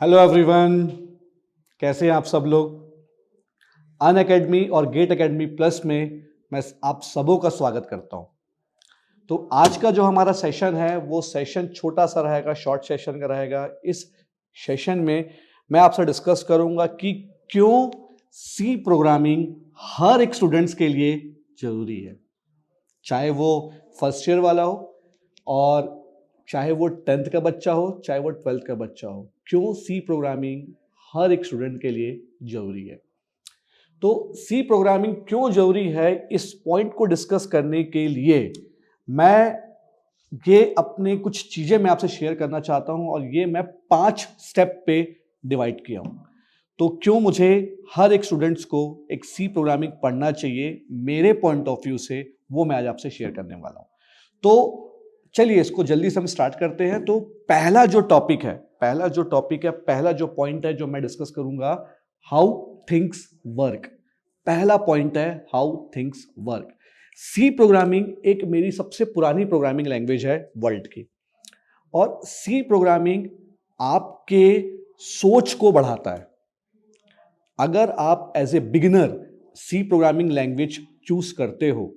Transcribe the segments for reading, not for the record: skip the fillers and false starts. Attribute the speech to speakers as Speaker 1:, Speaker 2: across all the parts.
Speaker 1: Hello everyone, कैसे हैं आप सब लोग। अन अकेडमी और गेट अकेडमी प्लस में मैं आप सबों का स्वागत करता हूं। तो आज का जो हमारा सेशन है वो सेशन छोटा सा रहेगा, शॉर्ट सेशन का रहेगा। इस सेशन में मैं आपसे डिस्कस करूंगा कि क्यों सी प्रोग्रामिंग हर एक स्टूडेंट्स के लिए जरूरी है, चाहे वो फर्स्ट ईयर वाला हो और चाहे वो 10th का बच्चा हो, चाहे वो 12th का बच्चा हो। क्यों सी प्रोग्रामिंग हर एक स्टूडेंट के लिए जरूरी है। तो सी प्रोग्रामिंग क्यों जरूरी है, इस पॉइंट को डिस्कस करने के लिए मैं ये अपने कुछ चीजें मैं आपसे शेयर करना चाहता हूं और ये मैं 5 स्टेप पे डिवाइड किया हूं। तो क्यों मुझे हर एक स्टूडेंट्स को एक सी प्रोग्रामिंग पढ़ना चाहिए मेरे पॉइंट ऑफ व्यू से, वो मैं आज आपसे शेयर करने वाला हूं। तो चलिए इसको जल्दी से हम स्टार्ट करते हैं। तो पहला जो टॉपिक है, पहला जो पॉइंट है जो मैं डिस्कस करूंगा, हाउ थिंग्स वर्क। पहला पॉइंट है how things work. C programming एक मेरी सबसे पुरानी प्रोग्रामिंग लैंग्वेज है वर्ल्ड की, और सी प्रोग्रामिंग आपके सोच को बढ़ाता है। अगर आप as a beginner C programming language choose करते हो,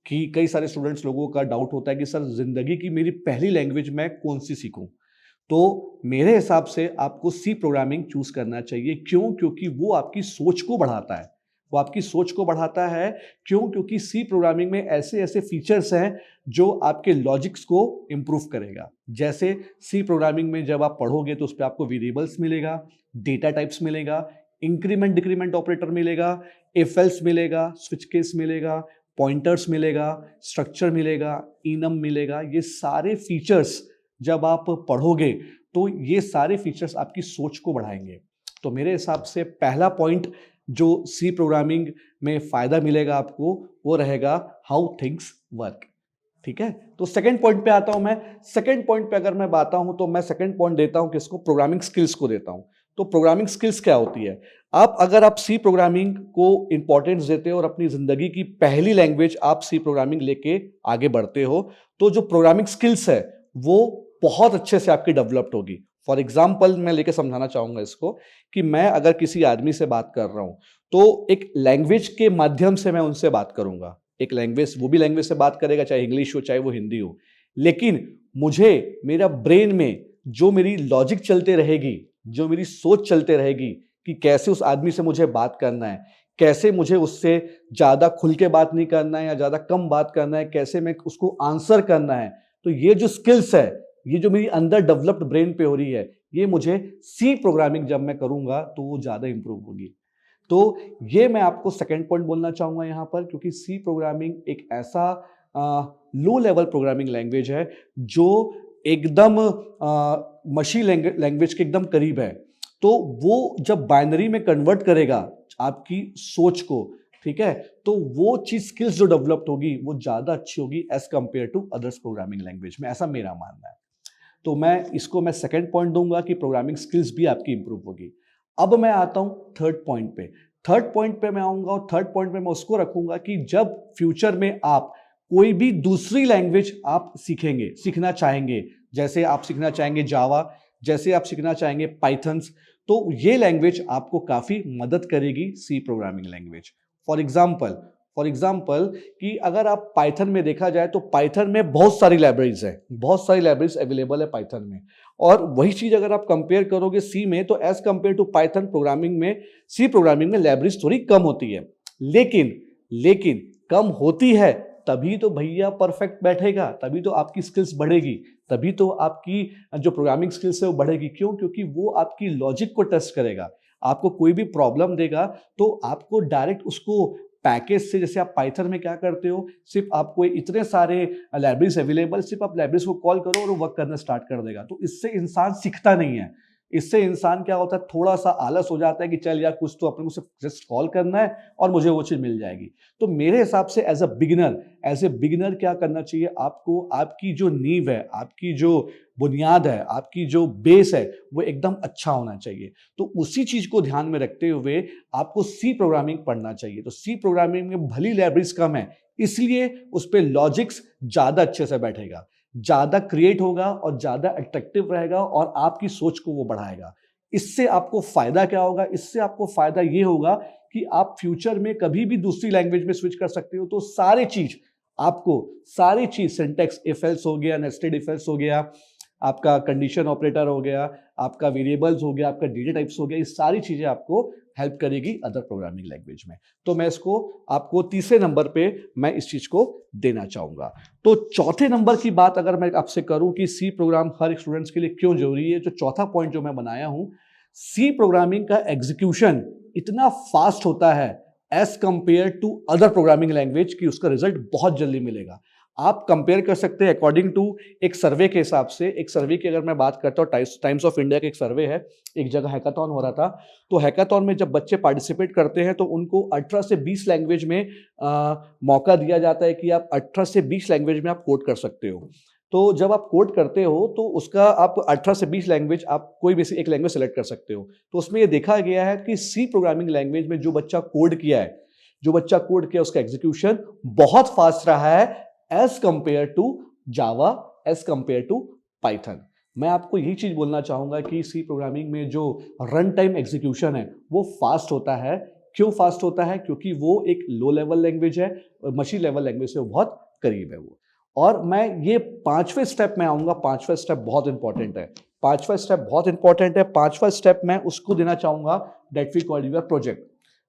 Speaker 1: कि कई सारे स्टूडेंट्स लोगों का डाउट होता है कि सर जिंदगी की मेरी पहली लैंग्वेज मैं कौन सी सीखूं, तो मेरे हिसाब से आपको सी प्रोग्रामिंग चूज करना चाहिए। क्यों? क्योंकि वो आपकी सोच को बढ़ाता है। वो आपकी सोच को बढ़ाता है। क्यों? क्योंकि सी प्रोग्रामिंग में ऐसे ऐसे फीचर्स हैं जो आपके लॉजिक्स को इंप्रूव करेगा। जैसे सी प्रोग्रामिंग में जब आप पढ़ोगे तो उस पर आपको वेरिएबल्स मिलेगा, डेटा टाइप्स मिलेगा, इंक्रीमेंट डिक्रीमेंट ऑपरेटर मिलेगा, इफ एल्स मिलेगा, स्विच केस मिलेगा, पॉइंटर्स मिलेगा, स्ट्रक्चर मिलेगा, इनम मिलेगा। ये सारे फीचर्स जब आप पढ़ोगे तो ये सारे फीचर्स आपकी सोच को बढ़ाएंगे। तो मेरे हिसाब से पहला पॉइंट जो सी प्रोग्रामिंग में फायदा मिलेगा आपको, वो रहेगा हाउ थिंग्स वर्क। ठीक है, तो सेकंड पॉइंट पे आता हूं मैं। सेकंड पॉइंट पे अगर मैं बात हूं तो मैं सेकंड पॉइंट देता हूं किसको? प्रोग्रामिंग स्किल्स को देता हूं। तो प्रोग्रामिंग स्किल्स क्या होती है? अगर आप सी प्रोग्रामिंग को इंपॉर्टेंस देते हो और अपनी जिंदगी की पहली लैंग्वेज आप सी प्रोग्रामिंग लेके आगे बढ़ते हो, तो जो प्रोग्रामिंग स्किल्स है वो बहुत अच्छे से आपकी डेवलप्ड होगी। फॉर एग्जाम्पल मैं लेके समझाना चाहूंगा इसको, कि मैं अगर किसी आदमी से बात कर रहा हूं तो एक लैंग्वेज के माध्यम से मैं उनसे बात करूंगा। एक लैंग्वेज, वो भी लैंग्वेज से बात करेगा, चाहे इंग्लिश हो चाहे वो हिंदी हो, लेकिन मुझे मेरा ब्रेन में जो मेरी लॉजिक चलते रहेगी, जो मेरी सोच चलते रहेगी कि कैसे उस आदमी से मुझे बात करना है, कैसे मुझे उससे ज्यादा खुल के बात नहीं करना है या ज्यादा कम बात करना है, कैसे मैं उसको आंसर करना है। तो ये जो स्किल्स है, ये जो मेरी अंदर डेवलप्ड ब्रेन पे हो रही है, ये मुझे सी प्रोग्रामिंग जब मैं करूंगा तो वो ज्यादा इंप्रूव होगी। तो ये मैं आपको सेकंड पॉइंट बोलना चाहूंगा यहां पर, क्योंकि सी प्रोग्रामिंग एक ऐसा लो लेवल प्रोग्रामिंग लैंग्वेज है जो एकदम मशीन लैंग्वेज के एकदम करीब है। तो वो जब बाइनरी में कन्वर्ट करेगा आपकी सोच को, ठीक है, तो वो चीज स्किल्स जो डेवलप्ड होगी वो ज्यादा अच्छी होगी as compare to others programming language में। ऐसा मेरा मानना है। तो मैं सेकंड पॉइंट दूंगा कि प्रोग्रामिंग स्किल्स भी आपकी इंप्रूव होगी। अब मैं आता हूं थर्ड पॉइंट पे। थर्ड पॉइंट पे मैं आऊंगा और थर्ड पॉइंट पे मैं उसको रखूंगा कि जब फ्यूचर में आप कोई भी दूसरी लैंग्वेज आप सीखना चाहेंगे, जैसे आप सीखना चाहेंगे जावा, जैसे आप सीखना चाहेंगे पाइथन्स, तो ये लैंग्वेज आपको काफी मदद करेगी, C programming language. For example for example कि अगर आप पाइथन में देखा जाए तो पाइथन में बहुत सारी लाइब्रेरीज है, बहुत सारी लाइब्रेरीज अवेलेबल है पाइथन में। और वही चीज अगर आप कंपेयर करोगे सी में, तो as compare to Python programming में, सी प्रोग्रामिंग में लाइब्रेरीज थोड़ी कम होती है। लेकिन कम होती है तभी तो भैया परफेक्ट बैठेगा, तभी तो आपकी स्किल्स बढ़ेगी, तभी तो आपकी जो प्रोग्रामिंग स्किल्स है वो बढ़ेगी। क्यों? क्योंकि वो आपकी लॉजिक को टेस्ट करेगा। आपको कोई भी प्रॉब्लम देगा तो आपको डायरेक्ट उसको पैकेज से, जैसे आप पाइथन में क्या करते हो, सिर्फ आपको इतने सारे लाइब्रेरीज अवेलेबल, सिर्फ आप लाइब्रेरीज को कॉल करो और वो वर्क करना स्टार्ट कर देगा। तो इससे इंसान सीखता नहीं है। इससे इंसान क्या होता है, थोड़ा सा आलस हो जाता है कि चल यार कुछ तो अपने को सिर्फ जस्ट कॉल करना है और मुझे वो चीज मिल जाएगी। तो मेरे हिसाब से एज ए बिगिनर क्या करना चाहिए आपको? आपकी जो नींव है, आपकी जो बुनियाद है, आपकी जो बेस है, वो एकदम अच्छा होना चाहिए। तो उसी चीज को ध्यान में रखते हुए आपको सी प्रोग्रामिंग पढ़ना चाहिए। तो सी प्रोग्रामिंग में भली लाइब्रेरीज कम है, इसलिए उस पर लॉजिक्स ज्यादा अच्छे से बैठेगा, ज्यादा क्रिएट होगा और ज्यादा अट्रैक्टिव रहेगा और आपकी सोच को वो बढ़ाएगा। इससे आपको फायदा क्या होगा? इससे आपको फायदा ये होगा कि आप फ्यूचर में कभी भी दूसरी लैंग्वेज में स्विच कर सकते हो, तो सारी चीज सिंटैक्स इफ एल्स हो गया, नेस्टेड इफ एल्स हो गया, आपका कंडीशन ऑपरेटर हो गया, आपका वेरिएबल्स हो गया, आपका डेटा टाइप्स हो गया, ये सारी चीजें आपको हेल्प करेगी अदर प्रोग्रामिंग लैंग्वेज में। तो मैं इसको आपको तीसरे नंबर पे मैं इस चीज को देना चाहूंगा। तो चौथे नंबर की बात अगर मैं आपसे करूं कि सी प्रोग्राम हर स्टूडेंट्स के लिए क्यों जरूरी है, जो चौथा पॉइंट जो मैं बनाया हूं, सी प्रोग्रामिंग का एग्जीक्यूशन इतना फास्ट होता है as compare to other programming language कि उसका रिजल्ट बहुत जल्दी मिलेगा। आप कंपेयर कर सकते हैं अकॉर्डिंग टू एक सर्वे के हिसाब से। एक सर्वे की अगर मैं बात करता हूँ, टाइम्स ऑफ इंडिया का एक सर्वे है, एक जगह हैकाथॉन हो रहा था, तो हैकाथॉन में जब बच्चे पार्टिसिपेट करते हैं तो उनको 18 से 20 लैंग्वेज में मौका दिया जाता है कि आप 18 से 20 लैंग्वेज में आप कोड कर सकते हो। तो जब आप कोड करते हो तो उसका आप 18 से 20 लैंग्वेज आप कोई भी एक लैंग्वेज सेलेक्ट कर सकते हो। तो उसमें ये देखा गया है कि सी प्रोग्रामिंग लैंग्वेज में जो बच्चा कोड किया उसका एग्जीक्यूशन बहुत फास्ट रहा है as compare to Java, as compare to Python. मैं आपको यही चीज बोलना चाहूंगा कि सी प्रोग्रामिंग में जो रन टाइम एग्जीक्यूशन है वो फास्ट होता है। क्यों फास्ट होता है? क्योंकि वो एक लो लेवल लैंग्वेज है, मशीन लेवल लैंग्वेज से वो बहुत करीब है वो। और मैं ये पांचवें स्टेप में आऊंगा। पांचवा स्टेप बहुत इंपॉर्टेंट है। पांचवा स्टेप मैं उसको देना चाहूंगा, that we call your project.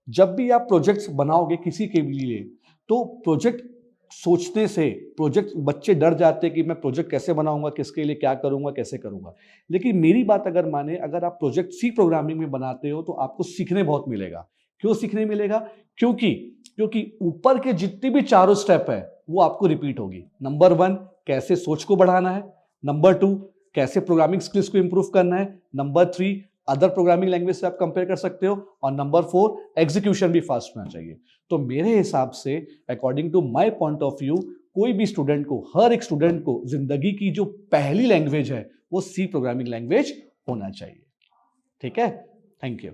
Speaker 1: जब भी आप प्रोजेक्ट्स बनाओगे किसी के लिए, तो प्रोजेक्ट सोचने से बच्चे डर जाते हैं कि मैं प्रोजेक्ट कैसे बनाऊंगा, किसके लिए क्या करूंगा, कैसे करूंगा। लेकिन मेरी बात अगर माने, अगर आप प्रोजेक्ट सी प्रोग्रामिंग में बनाते हो तो आपको सीखने बहुत मिलेगा। क्यों सीखने मिलेगा? क्योंकि ऊपर के जितनी भी चारों स्टेप है वो आपको रिपीट होगी। नंबर 1, कैसे सोच को बढ़ाना है। नंबर 2, कैसे प्रोग्रामिंग स्किल्स को इंप्रूव करना है। नंबर 3, अदर प्रोग्रामिंग लैंग्वेज से आप कंपेयर कर सकते हो। और नंबर 4, एग्जीक्यूशन भी फास्ट होना चाहिए। तो मेरे हिसाब से, according to my point of view, हर एक स्टूडेंट को जिंदगी की जो पहली लैंग्वेज है वो सी प्रोग्रामिंग लैंग्वेज होना चाहिए। ठीक है? Thank you.